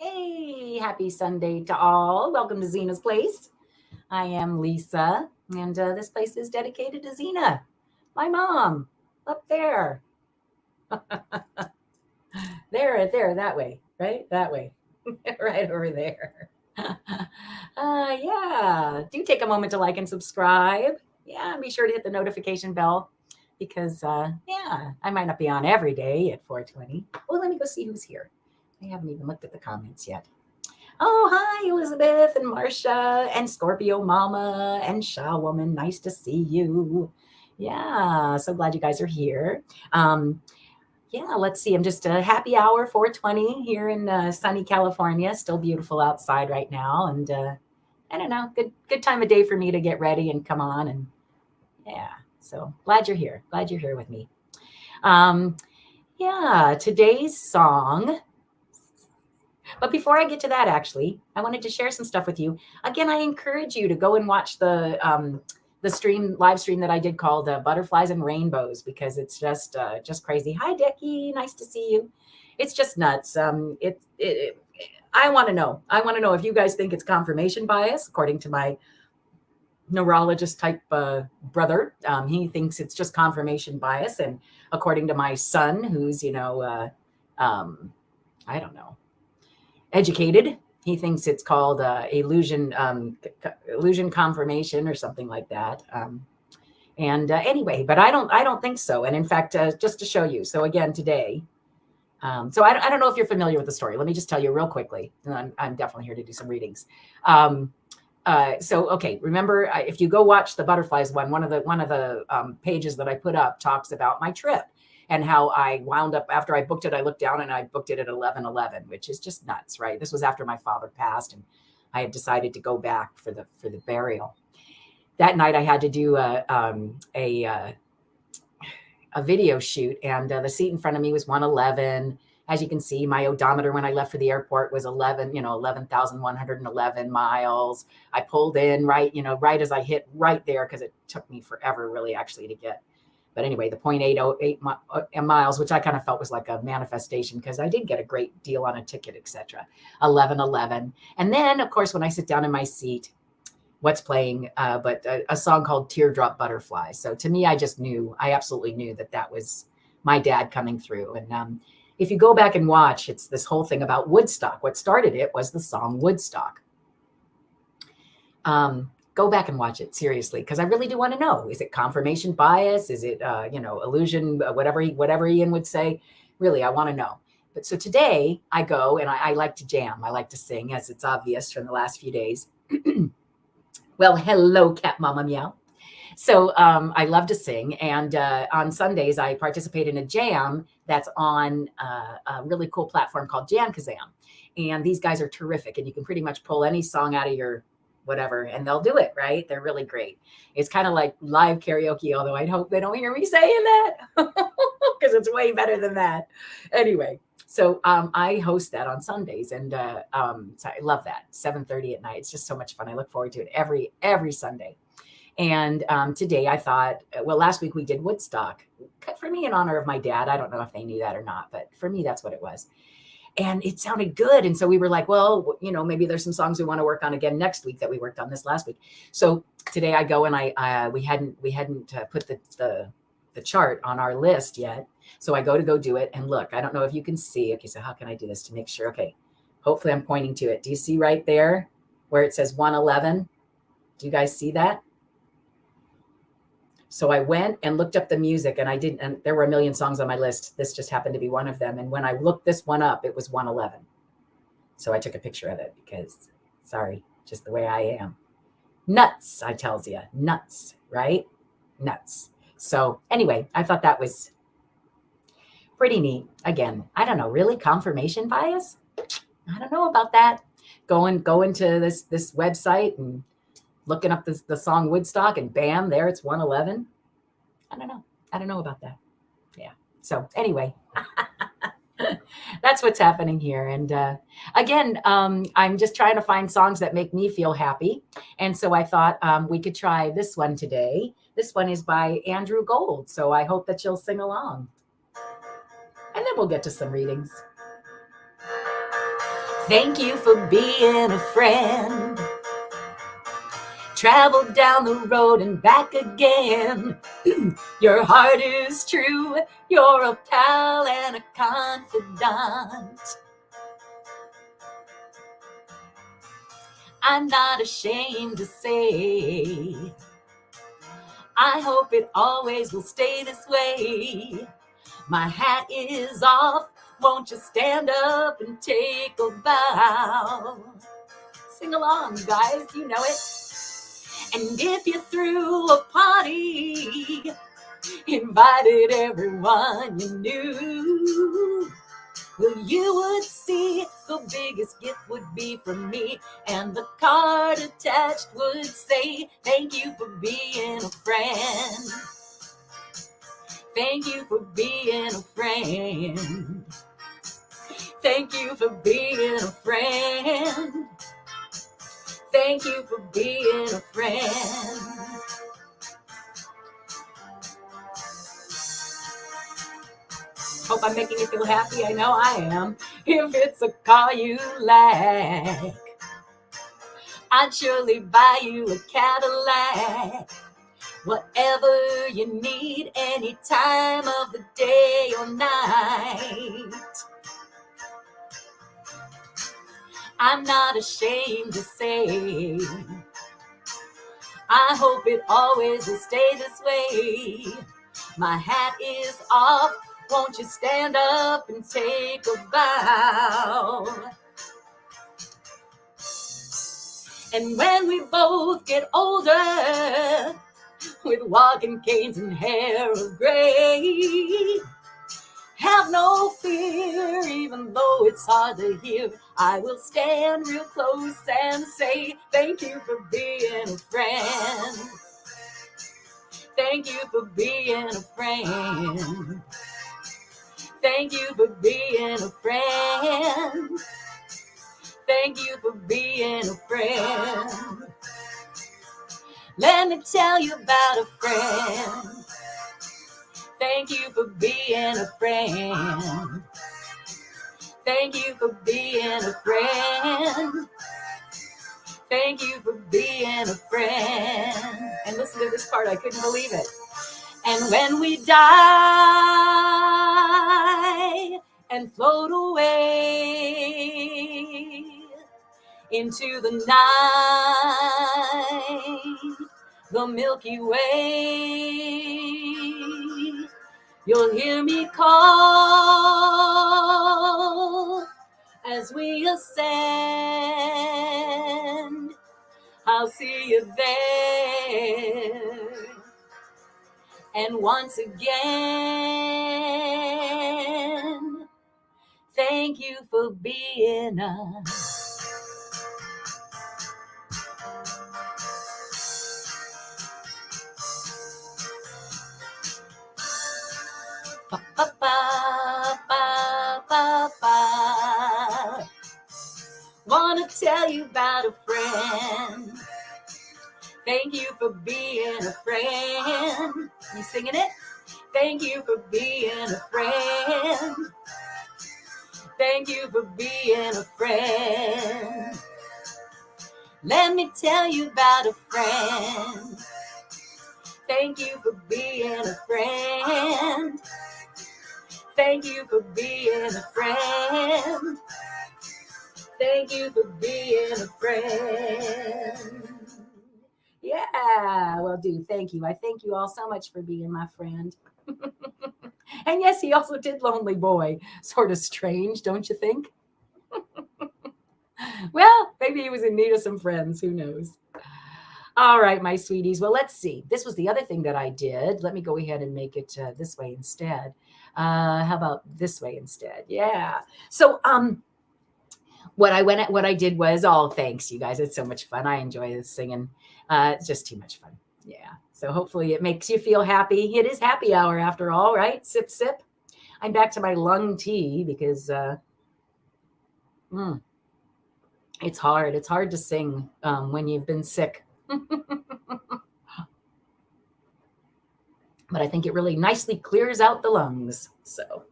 Hey, happy Sunday to all. Welcome to Zina's Place. I am Lisa, and this place is dedicated to Zina, my mom, up there. there, that way, right? That way, right over there. Yeah, do take a moment to like and subscribe. Yeah, and be sure to hit the notification bell because, yeah, I might not be on every day at 4:20. Well, let me go see who's here. I haven't even looked at the comments yet. Oh, hi, Elizabeth and Marcia and Scorpio Mama and Shaw Woman. Nice to see you. Yeah, so glad you guys are here. Yeah, let's see. I'm just a happy hour, 4:20 here in sunny California. Still beautiful outside right now. And I don't know, good time of day for me to get ready and come on. And yeah, so glad you're here. Glad you're here with me. Yeah, today's song. But before I get to that, actually, I wanted to share some stuff with you. Again, I encourage you to go and watch the live stream that I did called Butterflies and Rainbows, because it's just crazy. Hi, Decky. Nice to see you. It's just nuts. I want to know. I want to know if you guys think it's confirmation bias, according to my neurologist type brother. He thinks it's just confirmation bias. And according to my son, who's, I don't know, educated, he thinks it's called illusion confirmation or something like that. Anyway, but I don't think so. And in fact, just to show you, so again today, so I don't know if you're familiar with the story. Let me just tell you real quickly. I'm definitely here to do some readings. So okay, remember, if you go watch the butterflies one of the pages that I put up talks about my trip. And how I wound up after I booked it. I looked down and I booked it at 11:11, which is just nuts, right? This was after my father passed, and I had decided to go back for the burial. That night, I had to do a video shoot, and the seat in front of me was 111. As you can see, my odometer when I left for the airport was 11,111 miles. I pulled in right as I hit right there, because it took me forever, really, actually, to get But anyway, the 0.808 miles, which I kind of felt was like a manifestation because I did get a great deal on a ticket, etc. 11:11. And then, of course, when I sit down in my seat, what's playing but a song called Teardrop Butterfly. So to me, I absolutely knew that was my dad coming through. And if you go back and watch, it's this whole thing about Woodstock. What started it was the song Woodstock. Go back and watch it seriously, because I really do want to know, is it confirmation bias? Is it, illusion, whatever Ian would say? Really, I want to know. But so today I go and I like to jam. I like to sing, as it's obvious from the last few days. Well, hello, Cat Mama Meow. So I love to sing. And on Sundays, I participate in a jam that's on a really cool platform called Jam Kazam. And these guys are terrific. And you can pretty much pull any song out of your whatever, and they'll do it, right? They're really great. It's kind of like live karaoke, although I hope they don't hear me saying that because it's way better than that. Anyway, so I host that on Sundays, and so I love that. 7:30 at night. It's just so much fun. I look forward to it every Sunday. And today I thought, well, last week we did Woodstock for me in honor of my dad. I don't know if they knew that or not, but for me, that's what it was. And it sounded good. And so we were like, well, maybe there's some songs we want to work on again next week that we worked on this last week. So today I go and we hadn't put the chart on our list yet. So I go do it. And look, I don't know if you can see. Okay, so how can I do this to make sure? Okay, hopefully I'm pointing to it. Do you see right there where it says 111? Do you guys see that? So I went and looked up the music, and there were a million songs on my list. This just happened to be one of them. And when I looked this one up, it was 111. So I took a picture of it because, sorry, just the way I am. Nuts, I tells you. Nuts, right? Nuts. So anyway, I thought that was pretty neat. Again, I don't know, really confirmation bias? I don't know about that. Going to this website and looking up the song Woodstock, and bam, there it's 111. I don't know about that. Yeah. So anyway, that's what's happening here. And again, I'm just trying to find songs that make me feel happy. And so I thought we could try this one today. This one is by Andrew Gold. So I hope that you'll sing along. And then we'll get to some readings. Thank you for being a friend. Travel down the road and back again. Your heart is true. You're a pal and a confidant. I'm not ashamed to say, I hope it always will stay this way. My hat is off. Won't you stand up and take a bow? Sing along, guys. You know it. And if you threw a party, invited everyone you knew, well, you would see the biggest gift would be from me, and the card attached would say, thank you for being a friend. Thank you for being a friend. Thank you for being a friend. Thank you for being a friend. Hope I'm making you feel happy. I know I am. If it's a car you like, I'd surely buy you a Cadillac. Whatever you need, any time of the day or night. I'm not ashamed to say, I hope it always will stay this way. My hat is off. Won't you stand up and take a bow? And when we both get older, with walking canes and hair of gray, have no fear, even though it's hard to hear. I will stand real close and say, thank you for being a friend. Thank you for being a friend. Thank you for being a friend. Thank you for being a friend. Let me tell you about a friend. Thank you for being a friend. Thank you for being a friend. Thank you for being a friend. And listen to this part, I couldn't believe it. And when we die and float away into the night, the Milky Way, you'll hear me call as we ascend. I'll see you there. And once again, thank you for being us. Ba, ba, ba, ba, ba, ba. Wanna tell you about a friend. Thank you for being a friend. You singing it? Thank you for being a friend. Thank you for being a friend. Let me tell you about a friend. Thank you for being a friend. Thank you for being a friend. Thank you for being a friend. Yeah, well, dude, thank you. I thank you all so much for being my friend. And yes, he also did Lonely Boy. Sort of strange, don't you think? Well, maybe he was in need of some friends. Who knows? All right, my sweeties. Well, let's see. This was the other thing that I did. Let me go ahead and make it this way instead. How about this way instead? Yeah. So, what I did was, oh, thanks, you guys. It's so much fun. I enjoy this singing. It's just too much fun. Yeah. So hopefully it makes you feel happy. It is happy hour after all, right? Sip, sip. I'm back to my lung tea because it's hard. It's hard to sing when you've been sick. But I think it really nicely clears out the lungs. So.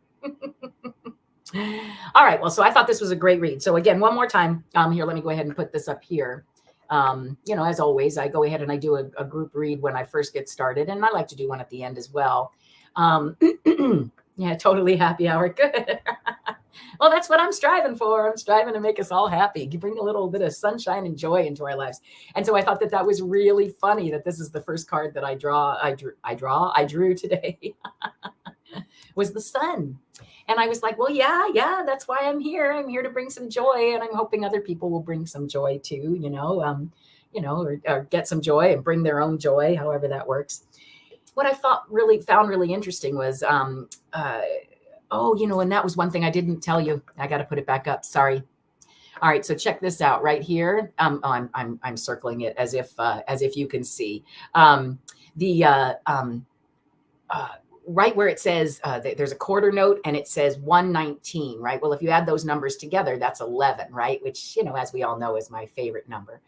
All right. Well, so I thought this was a great read. So again, one more time here, let me go ahead and put this up here. As always, I go ahead and I do a group read when I first get started, and I like to do one at the end as well. Yeah, totally happy hour. Good. Well, that's what I'm striving for. I'm striving to make us all happy, bring a little bit of sunshine and joy into our lives. And so I thought that was really funny that this is the first card that I drew today was the sun. And I was like, well, yeah, that's why I'm here. I'm here to bring some joy, and I'm hoping other people will bring some joy too, or get some joy and bring their own joy, however that works. What I found really interesting was, and that was one thing I didn't tell you. I got to put it back up. Sorry. All right, so check this out right here. I'm circling it as if you can see right where it says there's a quarter note and it says 119, right? Well, if you add those numbers together, that's 11, right? Which, as we all know, is my favorite number.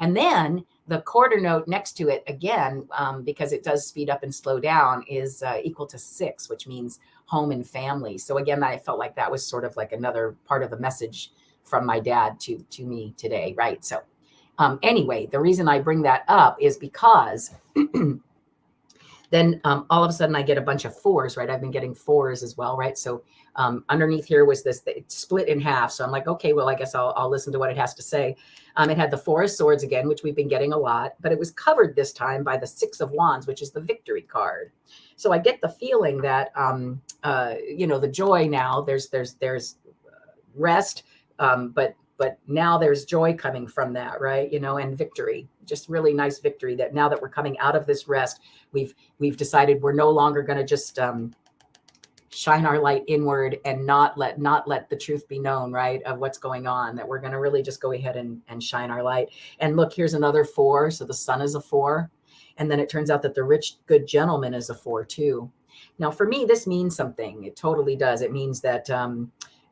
And then the quarter note next to it, again, because it does speed up and slow down, is equal to 6, which means home and family. So again, I felt like that was sort of like another part of the message from my dad to me today, right? So anyway, the reason I bring that up is because then all of a sudden I get a bunch of 4s, right? I've been getting 4s as well, right? So underneath here was this, it's split in half. So I'm like, okay, well, I guess I'll listen to what it has to say. It had the 4 of Swords again, which we've been getting a lot, but it was covered this time by the 6 of Wands, which is the victory card. So I get the feeling that, the joy now, there's rest, but now there's joy coming from that, right? And victory, just really nice victory that now that we're coming out of this rest, we've decided we're no longer going to just shine our light inward and not let the truth be known, right, of what's going on, that we're going to really just go ahead and shine our light. And look, here's another 4. So the sun is a 4. And then it turns out that the rich, good gentleman is a 4 too. Now, for me, this means something. It totally does. It means that,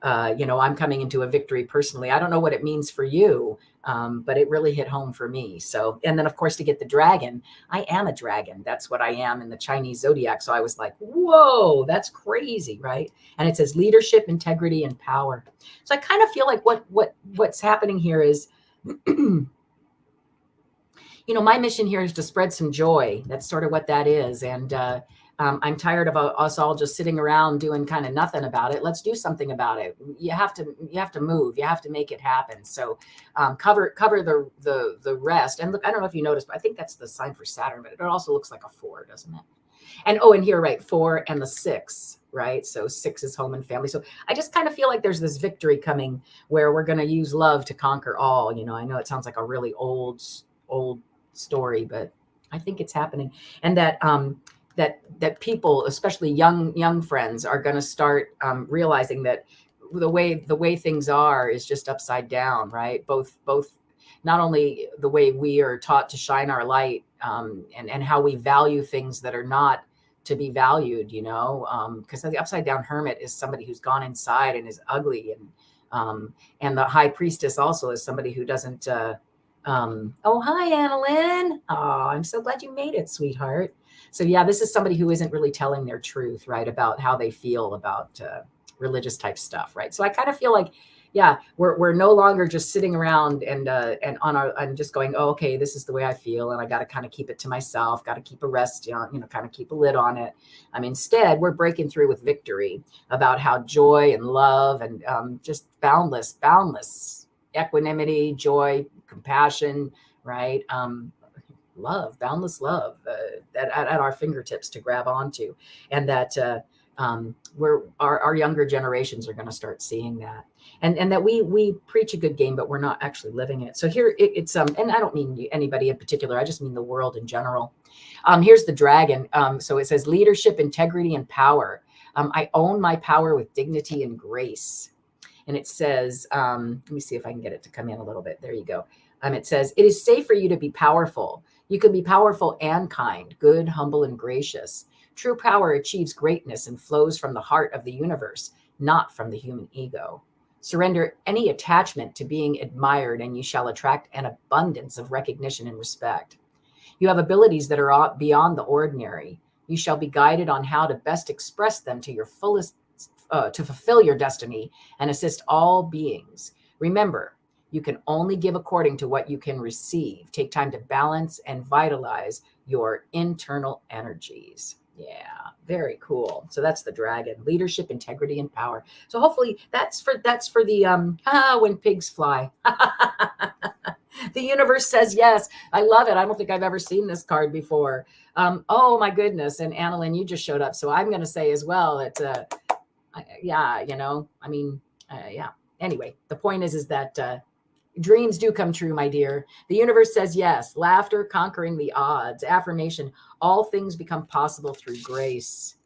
I'm coming into a victory personally. I don't know what it means for you, but it really hit home for me. So, and then of course, to get the dragon, I am a dragon. That's what I am in the Chinese zodiac. So I was like, whoa, that's crazy, right? And it says leadership, integrity, and power. So I kind of feel like what's happening here is, my mission here is to spread some joy. That's sort of what that is. And I'm tired of us all just sitting around doing kind of nothing about it. Let's do something about it. You have to move. You have to make it happen. So cover the rest. And look, I don't know if you noticed, but I think that's the sign for Saturn, but it also looks like a 4, doesn't it? And and here, right, 4 and the 6, right? So 6 is home and family. So I just kind of feel like there's this victory coming where we're going to use love to conquer all. I know it sounds like a really old story, but I think it's happening. And that that people, especially young friends, are going to start realizing that the way things are is just upside down, right? Both not only the way we are taught to shine our light, and how we value things that are not to be valued, because the upside down hermit is somebody who's gone inside and is ugly, and the high priestess also is somebody who doesn't. Oh, hi, Annalyn. Oh, I'm so glad you made it, sweetheart. So yeah, this is somebody who isn't really telling their truth, right, about how they feel about religious type stuff, right? So I kind of feel like, yeah, we're no longer just sitting around and I'm just going, oh, okay, this is the way I feel, and I got to kind of keep it to myself, got to keep a rest, kind of keep a lid on it. Instead, we're breaking through with victory about how joy and love and just boundless equanimity, joy, compassion, right? Love, boundless love at our fingertips to grab onto, and that our younger generations are going to start seeing that, and that we preach a good game, but we're not actually living it. So here it's and I don't mean anybody in particular, I just mean the world in general. Here's the dragon. So it says leadership, integrity, and power. I own my power with dignity and grace. And it says, let me see if I can get it to come in a little bit. There you go. It says, it is safe for you to be powerful. You can be powerful and kind, good, humble, and gracious. True power achieves greatness and flows from the heart of the universe, not from the human ego. Surrender any attachment to being admired, and you shall attract an abundance of recognition and respect. You have abilities that are beyond the ordinary. You shall be guided on how to best express them to your fullest, to fulfill your destiny and assist all beings. Remember, you can only give according to what you can receive. Take time to balance and vitalize your internal energies. Yeah, very cool. So that's the dragon: leadership, integrity, and power. So hopefully that's for the when pigs fly. The universe says yes. I love it. I don't think I've ever seen this card before. Oh my goodness. And Annalyn, you just showed up. So I'm going to say as well that yeah, yeah. Anyway, the point is that dreams do come true, my dear. The universe says yes. Laughter conquering the odds. Affirmation: all things become possible through grace.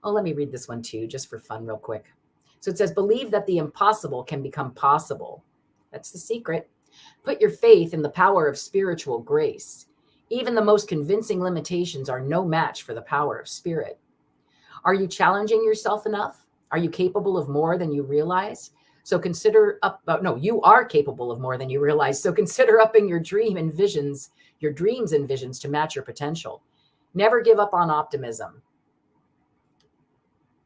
Oh, let me read this one too, just for fun, real quick. So it says, believe that the impossible can become possible. That's the secret. Put your faith in the power of spiritual grace. Even the most convincing limitations are no match for the power of spirit. Are you challenging yourself enough? Are you capable of more than you realize? So consider you are capable of more than you realize. So consider upping your dreams and visions to match your potential. Never give up on optimism.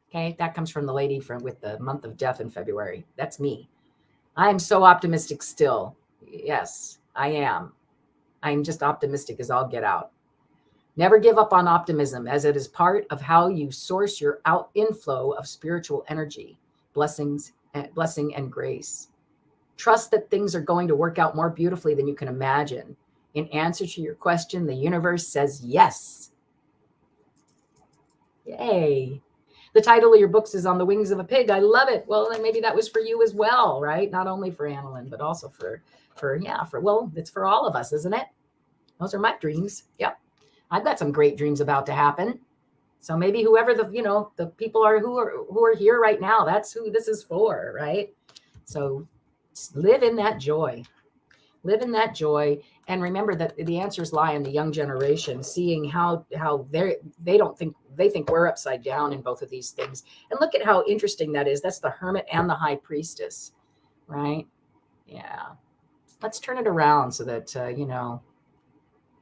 Okay, that comes from the lady with the month of death in February. That's me. I am so optimistic still. Yes, I am. I'm just optimistic as all get out. Never give up on optimism, as it is part of how you source your inflow of spiritual energy, blessing and grace. Trust that things are going to work out more beautifully than you can imagine. In answer to your question, the universe says yes. Yay. The title of your books is On the Wings of a Pig. I love it. Well, then maybe that was for you as well, right? Not only for Annalyn, but also it's for all of us, isn't it? Those are my dreams. Yep. I've got some great dreams about to happen. So maybe whoever the people are who are here right now, that's who this is for, right? So live in that joy. Live in that joy And remember that the answers lie in the young generation, seeing how they think we're upside down in both of these things. And look at how interesting that is. That's the Hermit and the High Priestess, right? Yeah. Let's turn it around so that,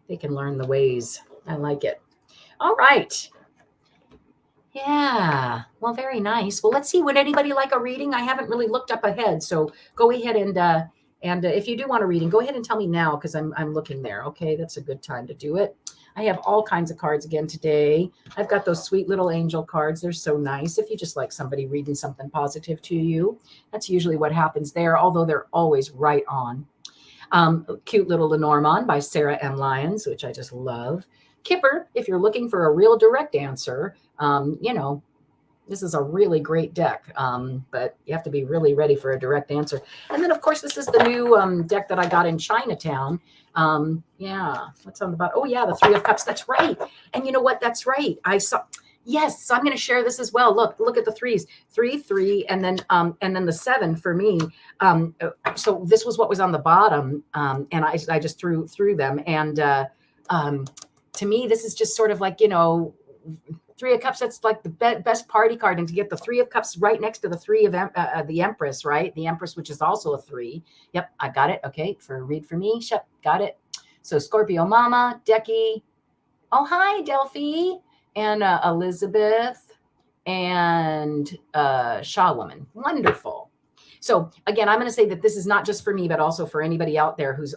they can learn the ways. I like it. All right. Yeah. Well, very nice. Well, let's see. Would anybody like a reading? I haven't really looked up ahead. So go ahead and if you do want a reading, go ahead and tell me now because I'm looking there. Okay. That's a good time to do it. I have all kinds of cards again today. I've got those sweet little angel cards. They're so nice. If you just like somebody reading something positive to you, that's usually what happens there, although they're always right on. Cute little Lenormand by Sarah M. Lyons, which I just love. Kipper, if you're looking for a real direct answer, this is a really great deck, but you have to be really ready for a direct answer. And then, of course, this is the new deck that I got in Chinatown. What's on the bottom? Oh, yeah, the Three of Cups. That's right. And you know what? That's right. I saw. Yes, so I'm going to share this as well. Look at the threes, 3, 3, and then the 7 for me. So this was what was on the bottom, and I just threw them. And to me, this is just sort of like, Three of Cups. That's like the best party card, and to get the Three of Cups right next to the Three of the Empress, right? The Empress, which is also a 3. Yep, I got it. Okay, read for me. Shep, got it. So Scorpio Mama, Decky. Oh, hi, Delphi. And Elizabeth and Shaw Woman. Wonderful. So again, I'm going to say that this is not just for me, but also for anybody out there who's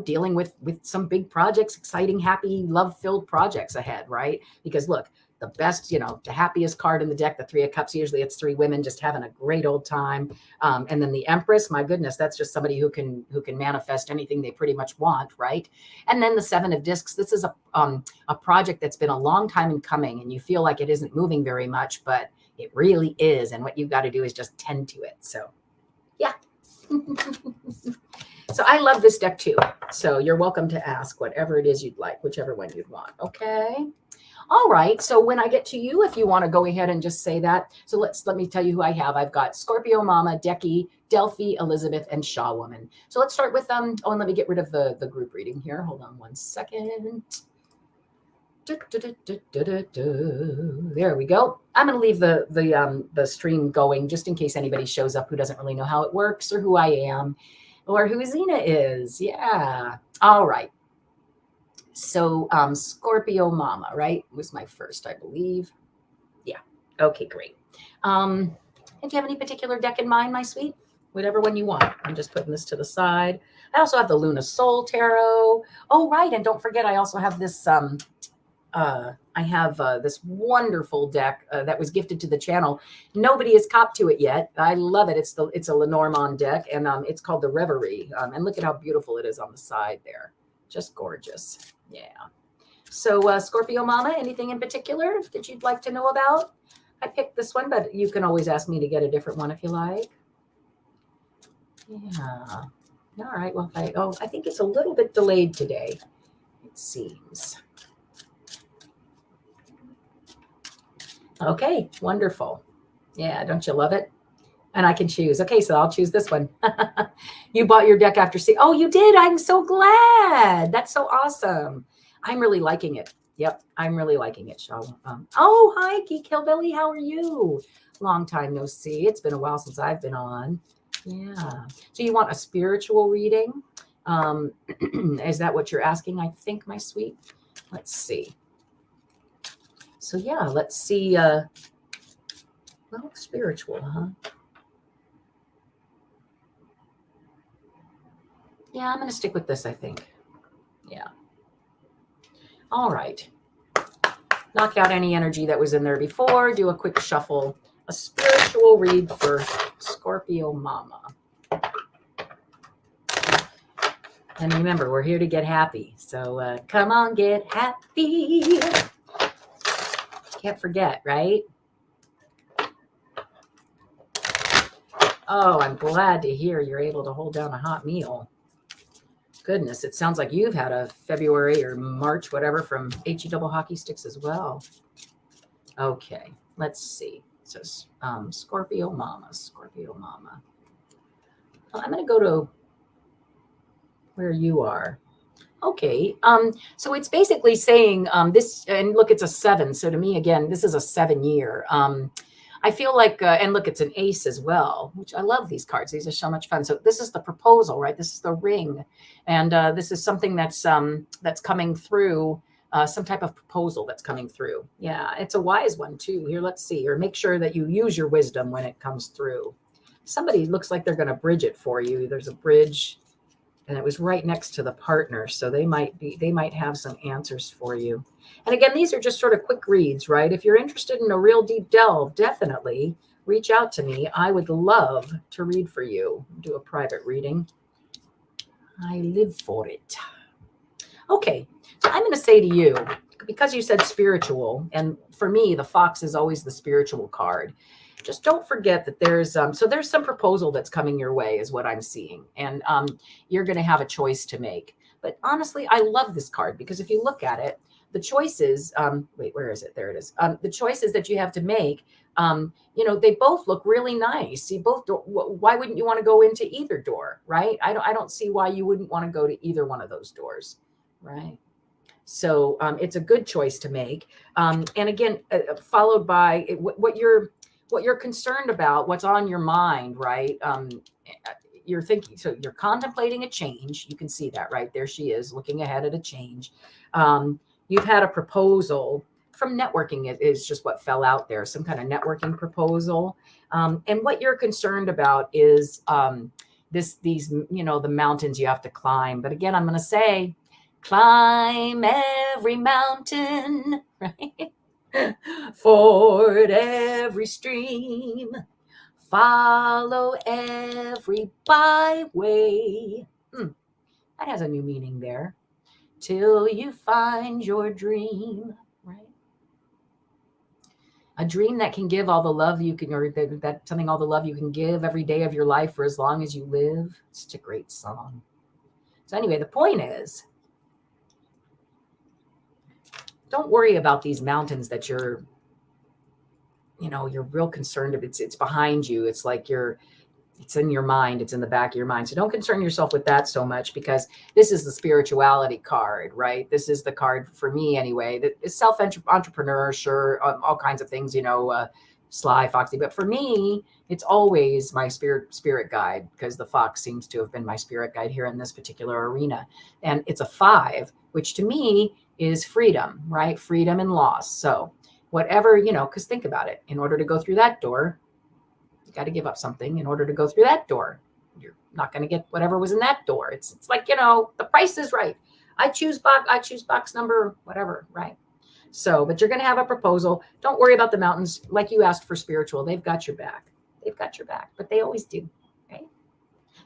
dealing with some big projects, exciting, happy, love-filled projects ahead, right? Because look, the best, the happiest card in the deck, the Three of Cups, usually it's 3 women just having a great old time. And then the Empress, my goodness, that's just somebody who can manifest anything they pretty much want, right? And then the 7 of Discs, this is a project that's been a long time in coming, and you feel like it isn't moving very much, but it really is. And what you've got to do is just tend to it. So, yeah. So I love this deck too. So you're welcome to ask whatever it is you'd like, whichever one you'd want. Okay. All right. So when I get to you, if you want to go ahead and just say that. So let me tell you who I have. I've got Scorpio Mama, Decky, Delphi, Elizabeth, and Shaw Woman. So let's start with and let me get rid of the group reading here. Hold on one second. There we go. I'm going to leave the stream going just in case anybody shows up who doesn't really know how it works or who I am or who Zina is. Yeah. All right. So Scorpio Mama, right, was my first, I believe. Yeah. Okay, great. And do you have any particular deck in mind, my sweet? Whatever one you want. I'm just putting this to the side. I also have the Luna Soul Tarot. Oh, right. And don't forget, I also have this this wonderful deck that was gifted to the channel. Nobody has copped to it yet. I love it. It's a Lenormand deck, and it's called the Reverie. And look at how beautiful it is on the side there. Just gorgeous. Yeah. So Scorpio Mama, anything in particular that you'd like to know about? I picked this one, but you can always ask me to get a different one if you like. Yeah. All right. Well, I think it's a little bit delayed today, it seems. Okay, wonderful. Yeah, don't you love it? And I can choose. Okay, so I'll choose this one. You bought your deck after seeing. Oh, you did. I'm so glad. That's so awesome. I'm really liking it. Yep, I'm really liking it, Shaw. Oh, hi, Geek Hillbilly. How are you? Long time no see. It's been a while since I've been on. Yeah. So you want a spiritual reading? Is that what you're asking? I think, my sweet. Let's see. So yeah, let's see. Well, spiritual, huh? Yeah, I'm going to stick with this, I think. Yeah. All right. Knock out any energy that was in there before. Do a quick shuffle. A spiritual read for Scorpio Mama. And remember, we're here to get happy. So come on, get happy. Can't forget, right? Oh, I'm glad to hear you're able to hold down a hot meal. Goodness, it sounds like you've had a February or March, whatever, from HE double hockey sticks as well. Okay, let's see. So Scorpio Mama. Well, I'm going to go to where you are. Okay. So it's basically saying this, and look, it's a 7. So to me, again, this is a 7-year. I feel like, and look, it's an ace as well, which I love these cards. These are so much fun. So this is the proposal, right? This is the ring. And this is something that's coming through, some type of proposal that's coming through. Yeah, it's a wise one too. Here, let's see, or make sure that you use your wisdom when it comes through. Somebody looks like they're going to bridge it for you. There's a bridge, and it was right next to the partner. So they might have some answers for you. And again, these are just sort of quick reads, right? If you're interested in a real deep delve, definitely reach out to me. I would love to read for you, do a private reading. I live for it. Okay, so I'm going to say to you, because you said spiritual, and for me, the fox is always the spiritual card. Just don't forget that there's some proposal that's coming your way, is what I'm seeing, and you're going to have a choice to make. But honestly, I love this card because if you look at it, the choices. Wait, where is it? There it is. The choices that you have to make. They both look really nice. You both. Why wouldn't you want to go into either door, right? I don't see why you wouldn't want to go to either one of those doors, right? So it's a good choice to make. And again, followed by what you're concerned about, what's on your mind, right? You're thinking, so you're contemplating a change. You can see that, right? There she is looking ahead at a change. You've had a proposal from networking is just what fell out there, some kind of networking proposal. And what you're concerned about is these, the mountains you have to climb. But again, I'm going to say, climb every mountain, right? Ford every stream, follow every byway. That has a new meaning there. Till you find your dream, right? A dream that can give all the love you can, or that something, all the love you can give every day of your life for as long as you live. It's such a great song. So anyway, the point is, don't worry about these mountains that you're real concerned of. It's behind you. It's like it's in your mind. It's in the back of your mind. So don't concern yourself with that so much, because this is the spirituality card, right? This is the card for me anyway. That is self-entrepreneur, sure, all kinds of things, sly, foxy. But for me, it's always my spirit guide, because the fox seems to have been my spirit guide here in this particular arena. And it's a 5, which to me is freedom, right? Freedom and loss. So whatever, because think about it. In order to go through that door, you got to give up something. In order to go through that door, you're not going to get whatever was in that door. It's like, the price is right. I choose box number, whatever, right? So, but you're going to have a proposal. Don't worry about the mountains. Like you asked for spiritual, they've got your back. They've got your back, but they always do, right?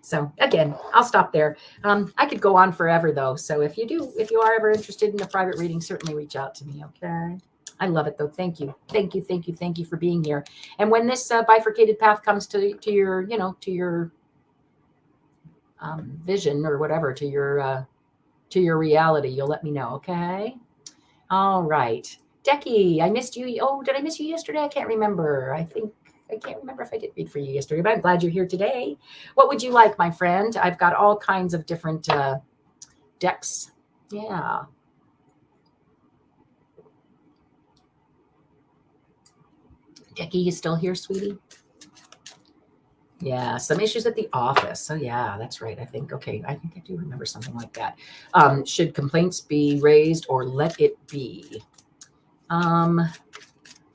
So again, I'll stop there. I could go on forever though. So if you are ever interested in a private reading, certainly reach out to me. Okay. I love it though. Thank you. Thank you. Thank you. Thank you for being here. And when this bifurcated path comes to your, to your vision or whatever, to your reality, you'll let me know. Okay. All right. Decky, I missed you. Oh, did I miss you yesterday? I can't remember. I can't remember if I did read for you yesterday, but I'm glad you're here today. What would you like, my friend? I've got all kinds of different decks. Yeah. Decky, you still here, sweetie? Yeah, some issues at the office. So yeah, that's right. I think I do remember something like that. Should complaints be raised or let it be?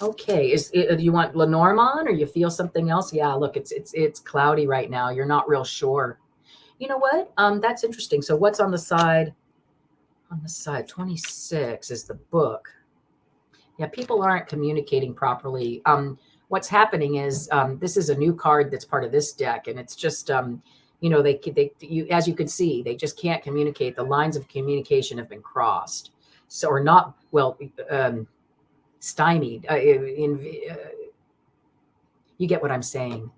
Okay, do you want Lenormand or you feel something else? Yeah, look, it's cloudy right now. You're not real sure. You know what? That's interesting. So what's on the side? On the side, 26 is the book. Yeah, people aren't communicating properly. What's happening is this is a new card that's part of this deck, and it's just as you can see, they just can't communicate. The lines of communication have been crossed, or not stymied. You get what I'm saying?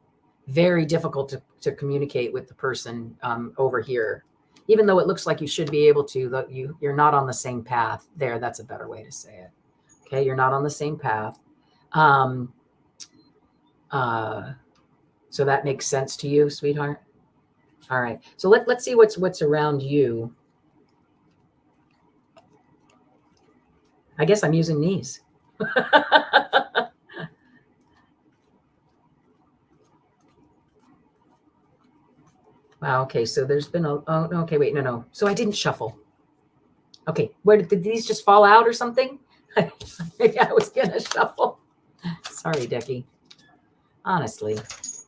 Very difficult to communicate with the person over here, even though it looks like you should be able to. You're not on the same path. That's a better way to say it. Okay, you're not on the same path. So that makes sense to you, sweetheart? All right. So let's see what's around you. I guess I'm using these. Wow. Okay. So there's been a, oh, no, okay. Wait, no. So I didn't shuffle. Okay. Where did these just fall out or something? I was going to shuffle. Sorry, Decky. Honestly,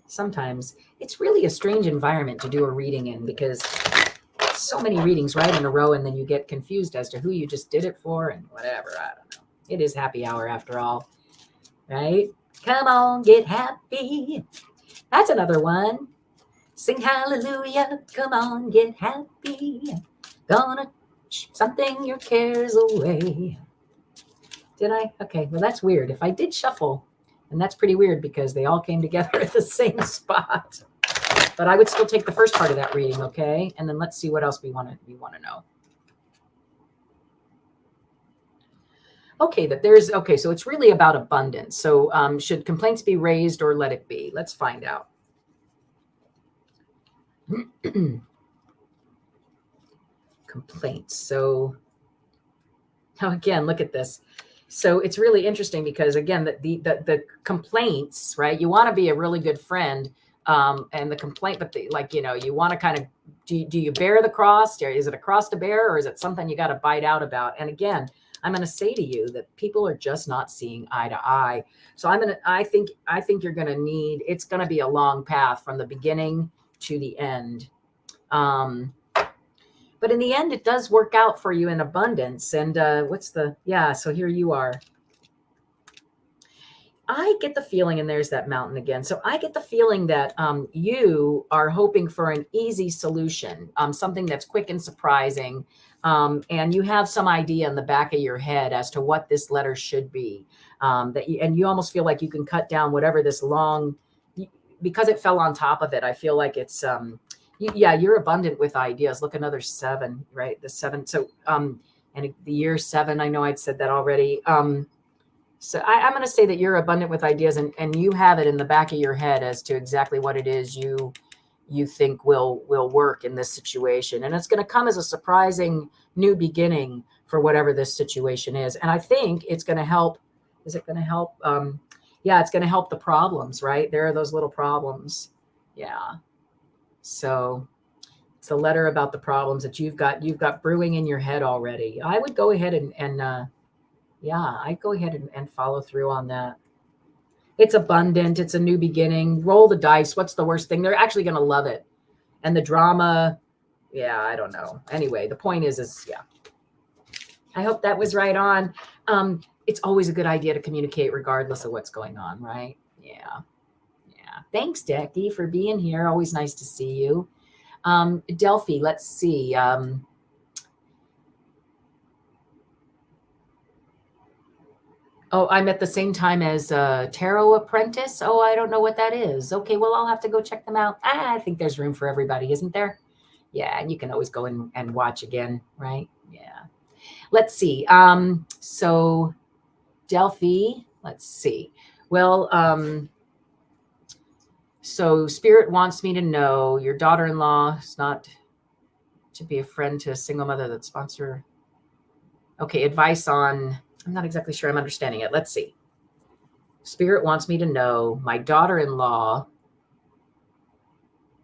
sometimes it's really a strange environment to do a reading in because so many readings right in a row, and then you get confused as to who you just did it for and whatever. I don't know. It is happy hour after all, right? Come on, get happy. That's another one. Sing hallelujah. Come on, get happy. Gonna something your cares away. Did I? Okay, well, that's weird. If I did shuffle, and that's pretty weird because they all came together at the same spot. But I would still take the first part of that reading, okay? And then let's see what else we want to know. Okay, okay, so it's really about abundance. So should complaints be raised or let it be? Let's find out. Complaints. So now again, look at this. So it's really interesting because again, the complaints, right? You want to be a really good friend, and the complaint, but you want to kind of do you bear the cross? Is it a cross to bear, or is it something you got to bite out about? And again, I'm going to say to you that people are just not seeing eye to eye. So I think you're going to need. It's going to be a long path from the beginning to the end. But in the end, it does work out for you in abundance. And so here you are. I get the feeling, and there's that mountain again. So I get the feeling that you are hoping for an easy solution, something that's quick and surprising. And you have some idea in the back of your head as to what this letter should be. And you almost feel like you can cut down whatever this long, because it fell on top of it. I feel like it's, you're abundant with ideas. Look, another 7, right? The 7. So, and the year 7, I know I'd said that already. So I'm going to say that you're abundant with ideas, and you have it in the back of your head as to exactly what it is you think will work in this situation. And it's going to come as a surprising new beginning for whatever this situation is. And I think it's going to help. Is it going to help? It's going to help the problems, right? There are those little problems. Yeah. So it's a letter about the problems that you've got brewing in your head already. I would go ahead I'd go ahead and follow through on that. It's abundant. It's a new beginning. Roll the dice. What's the worst thing? They're actually going to love it. And the drama, I don't know. Anyway, the point is I hope that was right on. It's always a good idea to communicate regardless of what's going on, right? Yeah. Thanks, Decky, for being here. Always nice to see you. Delphi, let's see. I'm at the same time as Tarot Apprentice. Oh, I don't know what that is. Okay, well, I'll have to go check them out. I think there's room for everybody, isn't there? Yeah, and you can always go in and watch again, right? Yeah. Let's see. So Delphi, let's see. Well, so Spirit wants me to know your daughter-in-law is not to be a friend to a single mother that sponsor. Okay, advice on, I'm not exactly sure I'm understanding it. Let's see. Spirit wants me to know my daughter-in-law,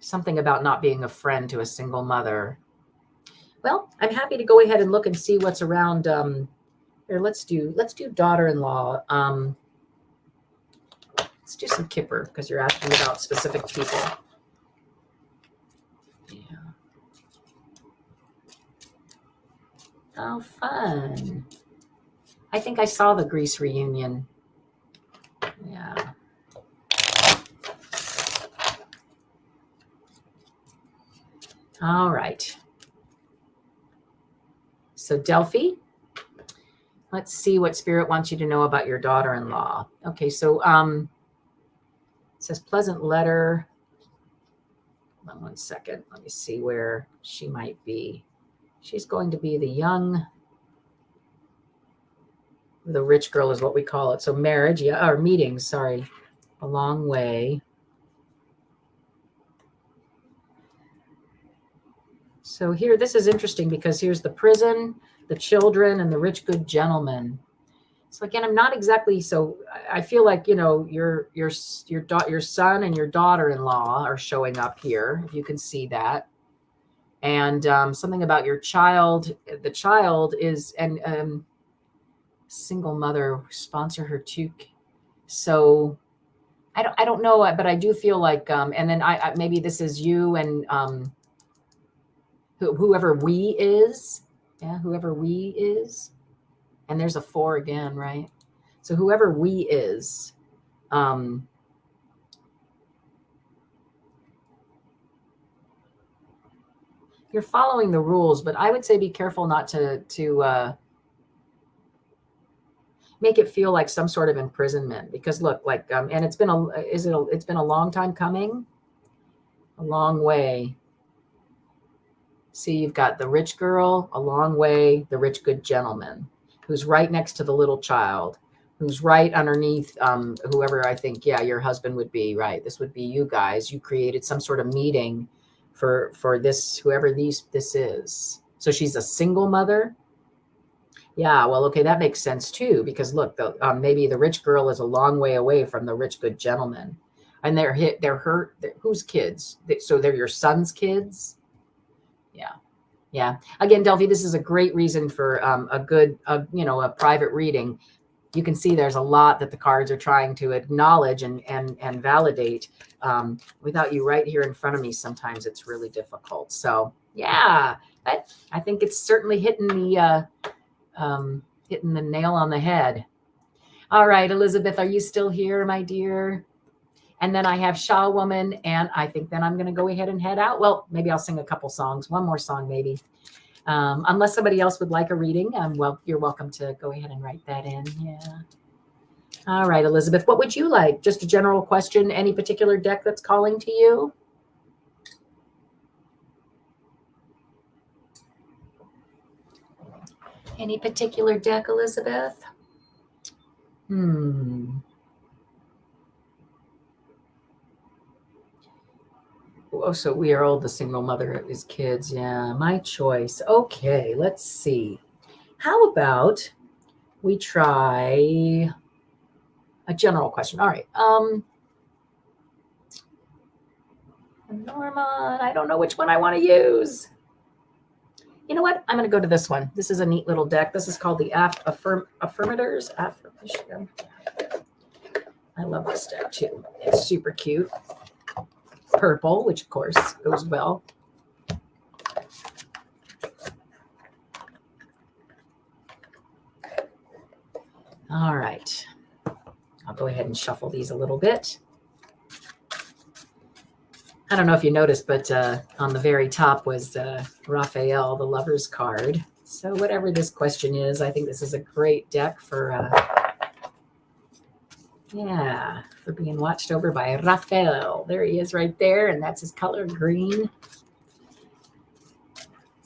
something about not being a friend to a single mother. Well, I'm happy to go ahead and look and see what's around. Here, let's do daughter-in-law. Let's do some Kipper because you're asking about specific people. Yeah. Oh, fun. I think I saw the Grease reunion. Yeah. All right. So Delphi, let's see what Spirit wants you to know about your daughter-in-law. Okay, so it says pleasant letter. Hold on 1 second. Let me see where she might be. She's going to be the rich girl is what we call it. So marriage, or meetings, sorry. A long way. So here, this is interesting because here's the prison, the children, and the rich, good gentleman. So again, I'm not exactly, so I feel like, you know, your son and your daughter-in-law are showing up here, if you can see that. And something about your child, the child is, and single mother, sponsor her too. So I don't know, but I do feel like, and then I maybe this is you and whoever we is, yeah, whoever we is. And there's a 4 again, right? So whoever we is, you're following the rules, but I would say be careful not to make it feel like some sort of imprisonment, because look, like, and it's been it's been a long time coming, a long way. See, you've got the rich girl, a long way, the rich, good gentleman, who's right next to the little child, who's right underneath whoever I think, yeah, your husband would be, right? This would be you guys. You created some sort of meeting for this, whoever this is. So she's a single mother. Yeah, well, okay, that makes sense too, because look, maybe the rich girl is a long way away from the rich, good gentleman. And they're whose kids? So they're your son's kids? Yeah. Yeah. Again, Delphi, this is a great reason for a good, you know, a private reading. You can see there's a lot that the cards are trying to acknowledge and validate. Without you right here in front of me, sometimes it's really difficult. So yeah, I think it's certainly hitting the nail on the head. All right, Elizabeth, are you still here, my dear? And then I have Shaw Woman, and I think then I'm going to go ahead and head out. Well, maybe I'll sing a couple songs, one more song maybe. Unless somebody else would like a reading, well, you're welcome to go ahead and write that in. Yeah. All right, Elizabeth, what would you like? Just a general question, any particular deck that's calling to you? Any particular deck, Elizabeth? Oh, so we are all the single mother of his kids. Yeah, my choice. Okay, let's see. How about we try a general question? All right. Lenormand, I don't know which one I want to use. You know what? I'm going to go to this one. This is a neat little deck. This is called the Affirmators. Affirmation. I love this deck too. It's super cute. Purple, which of course goes well. All right. I'll go ahead and shuffle these a little bit. I don't know if you noticed, but on the very top was Raphael, the Lover's card. So whatever this question is, I think this is a great deck for, yeah, for being watched over by Raphael. There he is right there, and that's his color, green.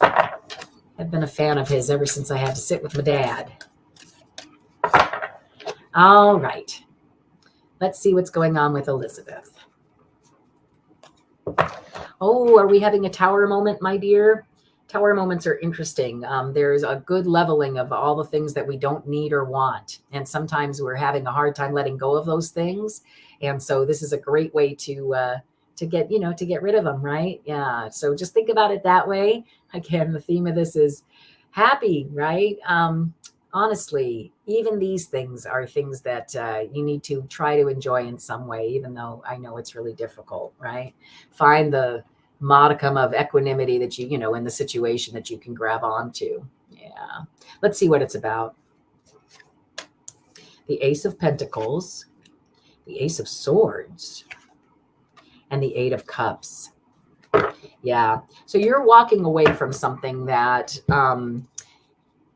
I've been a fan of his ever since I had to sit with my dad. All right. Let's see what's going on with Elizabeth. Oh, are we having a tower moment, my dear? Tower moments are interesting. There's a good leveling of all the things that we don't need or want. And sometimes we're having a hard time letting go of those things. And so this is a great way to get, you know, to get rid of them, right? Yeah. So just think about it that way. Again, the theme of this is happy, right? Honestly, even these things are things that you need to try to enjoy in some way, even though I know it's really difficult, right? Find the modicum of equanimity that you know, in the situation that you can grab onto. Yeah. Let's see what it's about. The Ace of Pentacles, the Ace of Swords, and the Eight of Cups. Yeah. So you're walking away from something that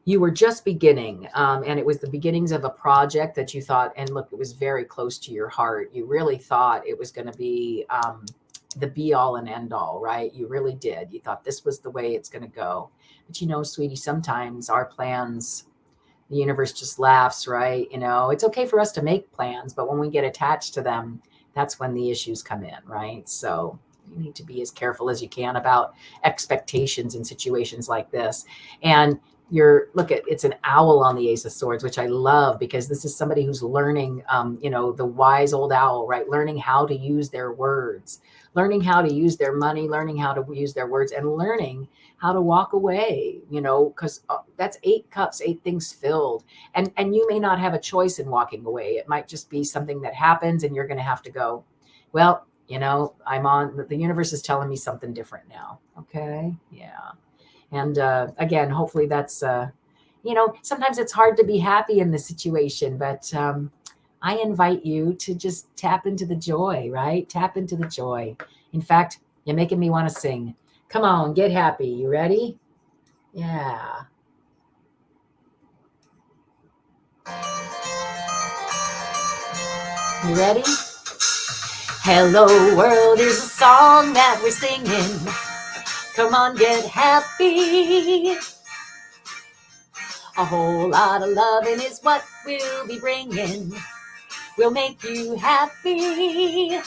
you were just beginning, and it was the beginnings of a project that you thought, and look, it was very close to your heart. You really thought it was going to be the be all and end all, right? You really did. You thought this was the way it's going to go. But you know, sweetie, sometimes our plans, the universe just laughs, right? You know, it's okay for us to make plans, but when we get attached to them, that's when the issues come in, right? So You need to be as careful as you can about expectations in situations like this. And it's an owl on the Ace of Swords, which I love, because this is somebody who's learning, the wise old owl, right? Learning how to use their words, learning how to use their money, learning how to use their words, and learning how to walk away, because that's 8 cups, 8 things filled. And you may not have a choice in walking away. It might just be something that happens and you're going to have to go, well, the universe is telling me something different now. Okay. Yeah. And again, hopefully that's, sometimes it's hard to be happy in this situation, but I invite you to just tap into the joy, right? Tap into the joy. In fact, you're making me want to sing. Come on, get happy. You ready? Yeah. You ready? Hello world, here's a song that we're singing. Come on, get happy. A whole lot of loving is what we'll be bringing. We'll make you happy.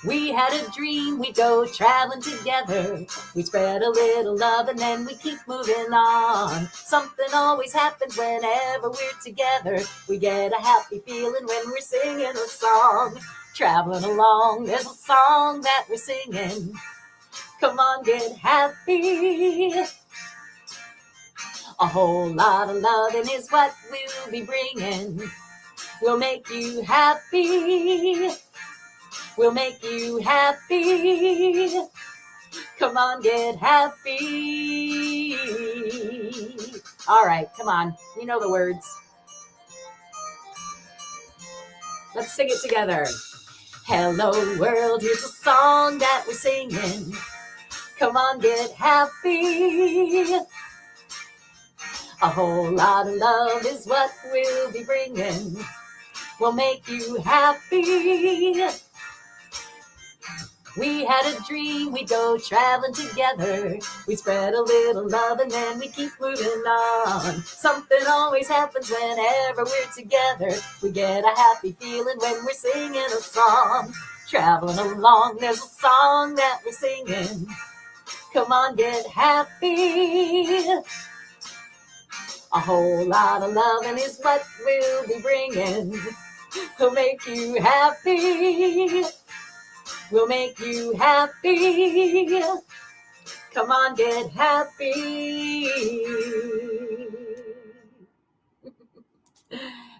We had a dream, we'd go traveling together. We spread a little love and then we keep moving on. Something always happens whenever we're together. We get a happy feeling when we're singing a song. Traveling along, there's a song that we're singing. Come on, get happy. A whole lot of loving is what we'll be bringing. We'll make you happy. We'll make you happy. Come on, get happy. All right, come on. You know the words. Let's sing it together. Hello, world, here's a song that we're singing. Come on, get happy. A whole lot of love is what we'll be bringing. We'll make you happy. We had a dream, we'd go traveling together. We spread a little love and then we keep moving on. Something always happens whenever we're together. We get a happy feeling when we're singing a song. Traveling along, there's a song that we're singing. Come on, get happy. A whole lot of loving is what we'll be bringing. We'll make you happy. We'll make you happy. Come on, get happy.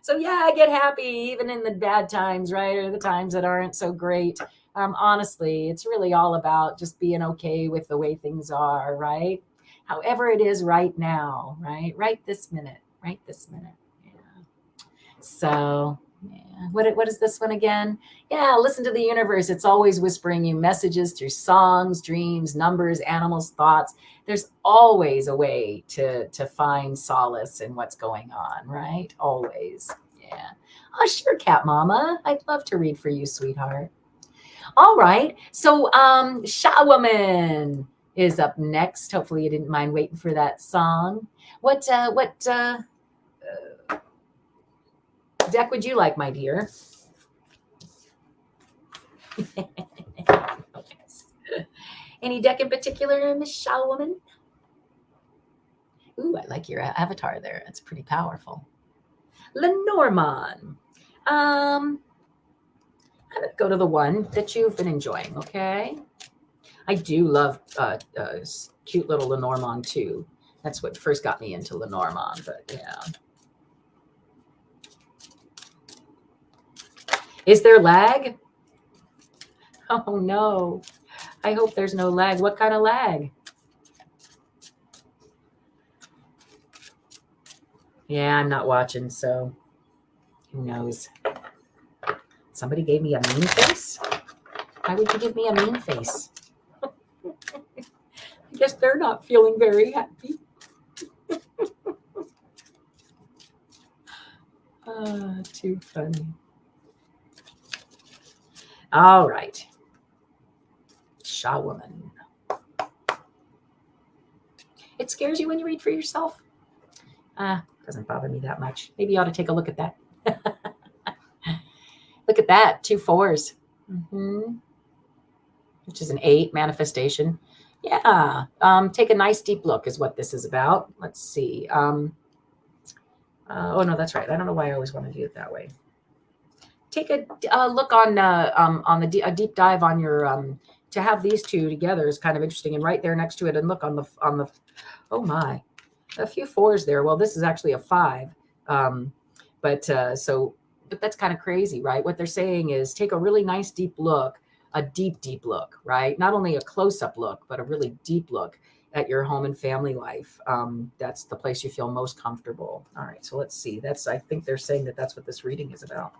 So yeah, get happy even in the bad times, right? Or the times that aren't so great. Honestly, it's really all about just being okay with the way things are, right? However it is right now, right? Right this minute. Yeah. So yeah. What is this one again? Yeah, listen to the universe. It's always whispering you messages through songs, dreams, numbers, animals, thoughts. There's always a way to find solace in what's going on, right? Always. Yeah. Oh, sure, Cat Mama. I'd love to read for you, sweetheart. All right. So Sha Woman is up next. Hopefully you didn't mind waiting for that song. What deck would you like, my dear? Any deck in particular, Miss Sha Woman? Ooh, I like your avatar there. That's pretty powerful. Lenormand. I'm going to go to the one that you've been enjoying, okay? I do love cute little Lenormand too. That's what first got me into Lenormand, but yeah. Is there lag? Oh no. I hope there's no lag. What kind of lag? Yeah, I'm not watching, so who knows? Somebody gave me a mean face? Why would you give me a mean face? I guess they're not feeling very happy. Too funny. All right. Sha Woman. It scares you when you read for yourself? Doesn't bother me that much. Maybe you ought to take a look at that. Look at that. 2 4s. Mm-hmm. which is an 8, manifestation. Yeah. Take a nice deep look is what this is about. Let's see. Oh no, that's right. I don't know why I always want to do it that way. Take a look on the a deep dive on your to have these two together is kind of interesting, and right there next to it, and look on the oh my, a few 4s there. Well, this is actually a 5, but that's kind of crazy, right? What they're saying is take a really nice deep look, a deep look, right? Not only a close-up look, but a really deep look at your home and family life. That's the place you feel most comfortable. All right, so let's see. I think they're saying that that's what this reading is about.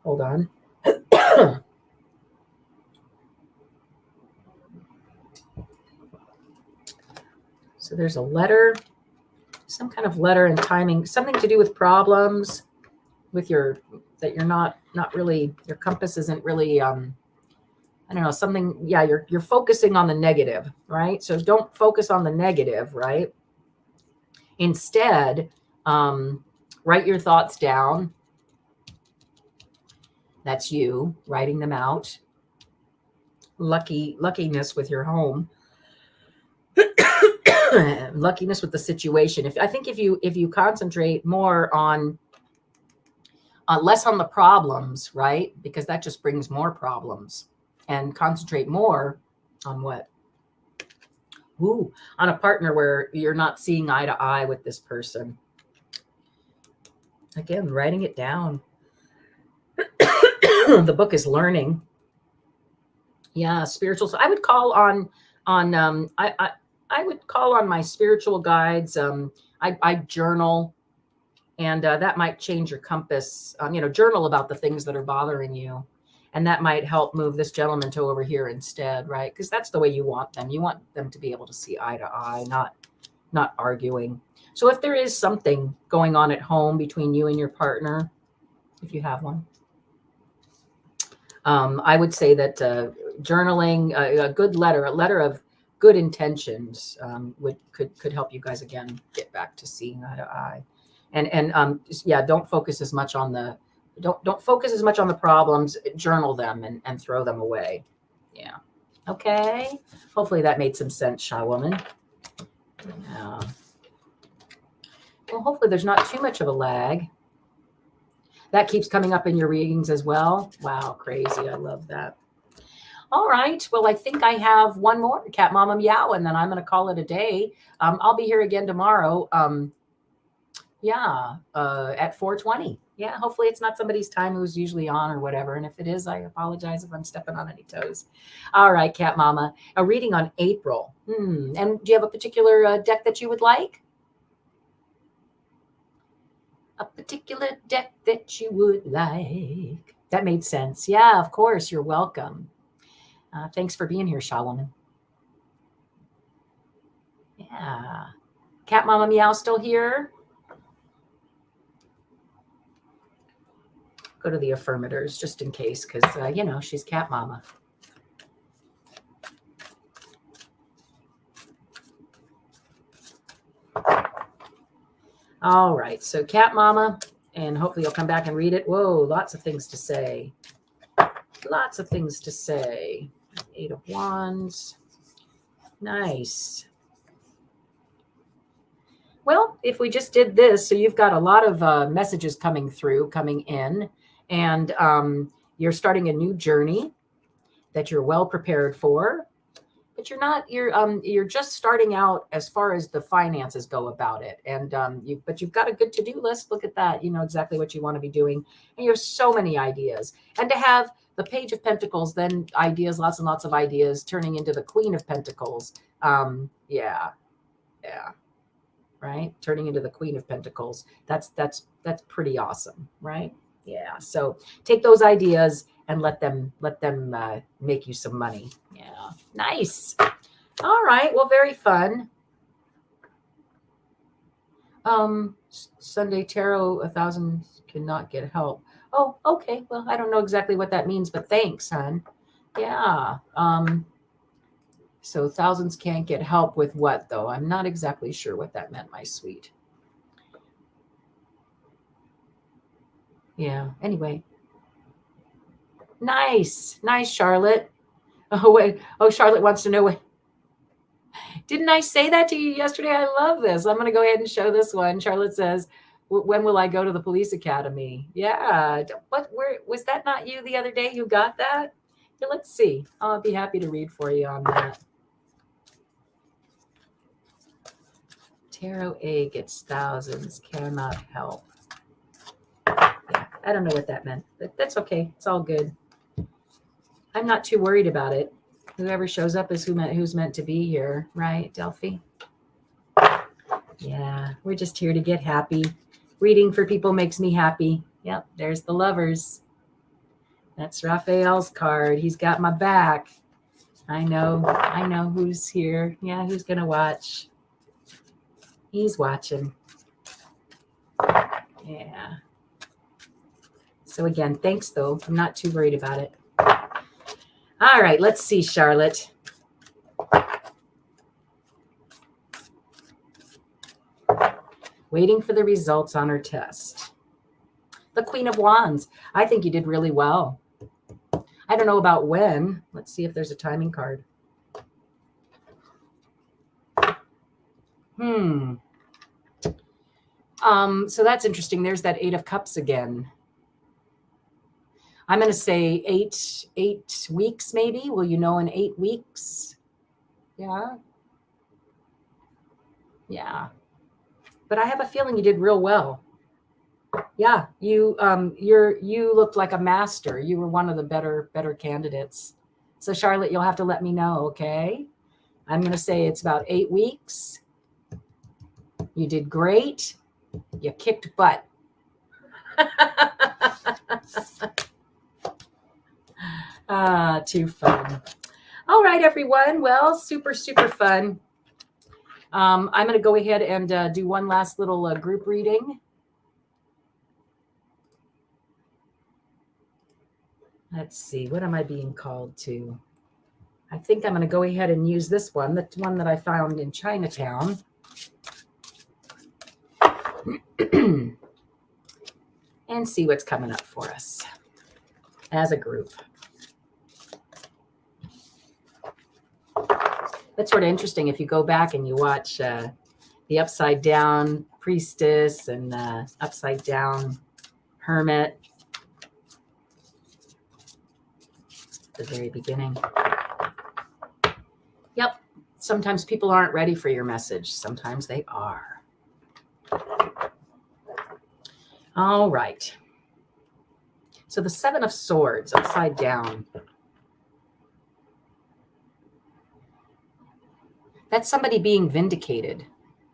Hold on. So there's a letter, some kind of letter and timing, something to do with problems with that you're not really, your compass isn't really, I don't know, something, yeah, you're focusing on the negative, right? So don't focus on the negative, right? Instead, write your thoughts down. That's you writing them out. Luckiness with your home. Luckiness with the situation. If you concentrate more on less on the problems, right? Because that just brings more problems, and concentrate more on what? Ooh, on a partner where you're not seeing eye to eye with this person. Again, writing it down. The book is learning. Yeah, spiritual. So I would call on I would call on my spiritual guides. I journal, and that might change your compass. Journal about the things that are bothering you, and that might help move this gentleman to over here instead, right? Because that's the way you want them. You want them to be able to see eye to eye, not arguing. So if there is something going on at home between you and your partner, if you have one, I would say that journaling, a good letter, a letter of good intentions, could help you guys again get back to seeing eye to eye, and yeah, don't focus as much on the problems. Journal them and throw them away. Yeah. Okay. Hopefully that made some sense, Shy Woman. Yeah. Well, hopefully there's not too much of a lag. That keeps coming up in your readings as well. Wow, crazy. I love that. All right. Well, I think I have one more, Cat Mama Meow, and then I'm going to call it a day. I'll be here again tomorrow. At 4:20. Yeah, hopefully it's not somebody's time who's usually on or whatever. And if it is, I apologize if I'm stepping on any toes. All right, Cat Mama. A reading on April. And do you have a particular deck that you would like? A particular deck that you would like. That made sense. Yeah, of course. You're welcome. Thanks for being here, Shaw Woman. Yeah. Cat Mama Meow still here? Go to the affirmators just in case, because, she's Cat Mama. All right. So Cat Mama, and hopefully you'll come back and read it. Whoa, lots of things to say. Lots of things to say. 8 of Wands. Nice. Well, if we just did this, so you've got a lot of messages coming in, and you're starting a new journey that you're well prepared for, but you're just starting out as far as the finances go about it. And but you've got a good to-do list. Look at that. You know exactly what you want to be doing, and you have so many ideas. And to have the Page of Pentacles, then ideas, lots and lots of ideas, turning into the Queen of Pentacles. Yeah. Right? Turning into the Queen of Pentacles. That's pretty awesome, right? Yeah. So take those ideas and let them make you some money. Yeah. Nice. All right. Well, very fun. Sunday Tarot, 1,000 cannot get help. Oh, okay. Well, I don't know exactly what that means, but thanks, hon. Yeah. So thousands can't get help with what, though? I'm not exactly sure what that meant, my sweet. Yeah. Anyway. Nice. Nice, Charlotte. Oh, wait. Oh, Charlotte wants to know what. Didn't I say that to you yesterday? I love this. I'm going to go ahead and show this one. Charlotte says, when will I go to the police academy? Yeah. Where was that not you the other day who got that? Here, let's see. I'll be happy to read for you on that. Tarot A gets thousands, cannot help. Yeah, I don't know what that meant, but that's okay. It's all good. I'm not too worried about it. Whoever shows up is who's meant to be here, right, Delphi? Yeah, we're just here to get happy. Reading for people makes me happy. Yep, there's the lovers. That's Raphael's card. He's got my back. I know who's here. Yeah, who's going to watch? He's watching. Yeah. So again, thanks though. I'm not too worried about it. All right, let's see, Charlotte. Waiting for the results on her test. The Queen of Wands. I think you did really well. I don't know about when. Let's see if there's a timing card. So that's interesting. There's that 8 of Cups again. I'm going to say 8 weeks, maybe. Will you know in 8 weeks? Yeah. Yeah. But I have a feeling you did real well. Yeah. You looked like a master. You were one of the better candidates. So Charlotte, you'll have to let me know, okay? I'm going to say it's about 8 weeks. You did great. You kicked butt. Too fun. All right, everyone. Well, super fun. I'm going to go ahead and do one last little group reading. Let's see. What am I being called to? I think I'm going to go ahead and use this one, the one that I found in Chinatown. And see what's coming up for us as a group. That's sort of interesting if you go back and you watch the Upside Down Priestess and Upside Down Hermit at the very beginning. Yep. Sometimes people aren't ready for your message. Sometimes they are. All right. So the 7 of Swords upside down. That's somebody being vindicated.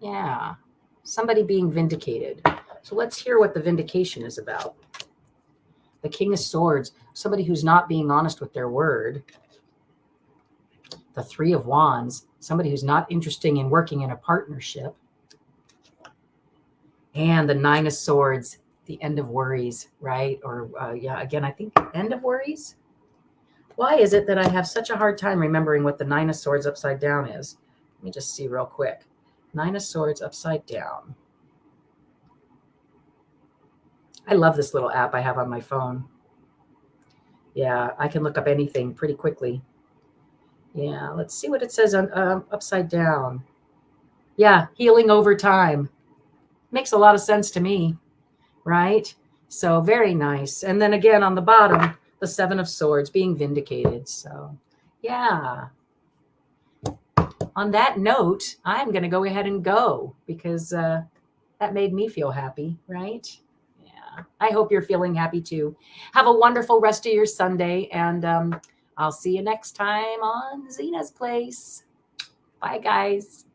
Yeah. Somebody being vindicated. So let's hear what the vindication is about. The King of Swords, somebody who's not being honest with their word. The 3 of Wands, somebody who's not interested in working in a partnership. And the 9 of Swords, the end of worries, right? Or yeah, again, I think end of worries. Why is it that I have such a hard time remembering what the 9 of Swords upside down is? Let me just see real quick. 9 of Swords upside down. I love this little app I have on my phone. Yeah, I can look up anything pretty quickly. Yeah, let's see what it says on upside down. Yeah, healing over time. Makes a lot of sense to me, right? So very nice. And then again on the bottom, the 7 of Swords being vindicated. So yeah. On that note, I'm going to go ahead and go because that made me feel happy, right? Yeah. I hope you're feeling happy too. Have a wonderful rest of your Sunday, and I'll see you next time on Zina's Place. Bye, guys.